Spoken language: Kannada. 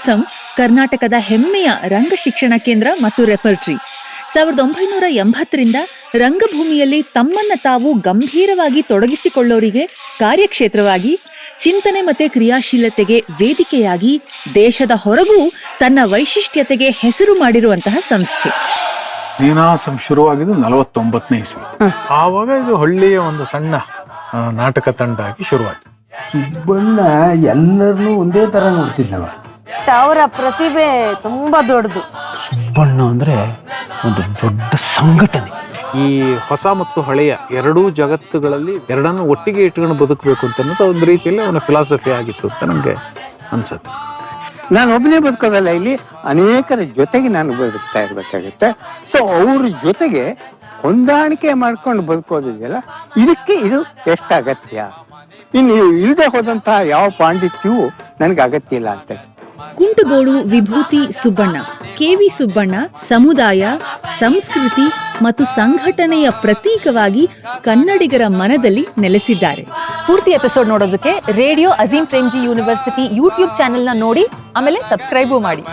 ಹಾಸಂ ಕರ್ನಾಟಕದ ಹೆಮ್ಮೆಯ ರಂಗ ಶಿಕ್ಷಣ ಕೇಂದ್ರ ಮತ್ತು ರೆಪರ್ಟರಿ. 1980ರಿಂದ ರಂಗಭೂಮಿಯಲ್ಲಿ ತಮ್ಮನ್ನ ತಾವು ಗಂಭೀರವಾಗಿ ತೊಡಗಿಸಿಕೊಳ್ಳೋರಿಗೆ ಕಾರ್ಯಕ್ಷೇತ್ರವಾಗಿ, ಚಿಂತನೆ ಮತ್ತೆ ಕ್ರಿಯಾಶೀಲತೆಗೆ ವೇದಿಕೆಯಾಗಿ, ದೇಶದ ಹೊರಗೂ ತನ್ನ ವೈಶಿಷ್ಟ್ಯತೆಗೆ ಹೆಸರು ಮಾಡಿರುವಂತಹ ಸಂಸ್ಥೆ. ನೀನಾಸಂ ಶುರುವಾಗಿದ್ದು 49ನೇ ಇಸ್ವಿ. ಆವಾಗ ಇದು ಹಳ್ಳಿಯ ಒಂದು ಸಣ್ಣ ನಾಟಕ ತಂಡ ಆಗಿ ಶುರುವಾಯಿತು. ಸುಬ್ಬಣ್ಣ ಎಲ್ಲರನ್ನೂ ಒಂದೇ ತರ ನೋಡ್ತಿದ್ದವ. ಅವರ ಪ್ರತಿಭೆ ತುಂಬಾ ದೊಡ್ಡದು. ಸುಬ್ಬಣ್ಣ ಅಂದ್ರೆ ಒಂದು ದೊಡ್ಡ ಸಂಘಟನೆ. ಈ ಹೊಸ ಮತ್ತು ಹಳೆಯ ಎರಡೂ ಜಗತ್ತುಗಳಲ್ಲಿ ಎರಡನ್ನು ಒಟ್ಟಿಗೆ ಇಟ್ಕೊಂಡು ಬದುಕಬೇಕು ಅಂತ ಅನ್ನೋದು ಒಂದು ರೀತಿಯಲ್ಲಿ ಅವನ ಫಿಲಾಸಫಿ ಆಗಿತ್ತು ಅಂತ ನನಗೆ ಅನ್ಸುತ್ತೆ. ನಾನು ಒಬ್ಬನೇ ಬದುಕೋದಲ್ಲ, ಇಲ್ಲಿ ಅನೇಕರ ಜೊತೆಗೆ ನಾನು ಬದುಕ್ತಾ ಇರ್ಬೇಕಾಗುತ್ತೆ. ಸೊ ಅವ್ರ ಜೊತೆಗೆ ಹೊಂದಾಣಿಕೆ ಮಾಡ್ಕೊಂಡು ಬದುಕೋದಿದೆಯಲ್ಲ, ಇದಕ್ಕೆ ಇದು ಎಷ್ಟು ಅಗತ್ಯ. ಇನ್ನು ಇಲ್ಲದೆ ಹೋದಂತಹ ಯಾವ ಪಾಂಡಿತ್ಯವೂ ನನಗೆ ಅಗತ್ಯ ಇಲ್ಲ ಅಂತ. ಕುಂಟಗೋಡು ವಿಭೂತಿ ಸುಬ್ಬಣ್ಣ, ಕೆವಿ ಸುಬ್ಬಣ್ಣ ಸಮುದಾಯ, ಸಂಸ್ಕೃತಿ ಮತ್ತು ಸಂಘಟನೆಯ ಪ್ರತೀಕವಾಗಿ ಕನ್ನಡಿಗರ ಮನದಲ್ಲಿ ನೆಲೆಸಿದ್ದಾರೆ. ಪೂರ್ತಿ ಎಪಿಸೋಡ್ ನೋಡೋದಕ್ಕೆ radio Azim Premji university YouTube ಚಾನೆಲ್ನ ನೋಡಿ, ಆಮೇಲೆ ಸಬ್ಸ್ಕ್ರೈಬು ಮಾಡಿ.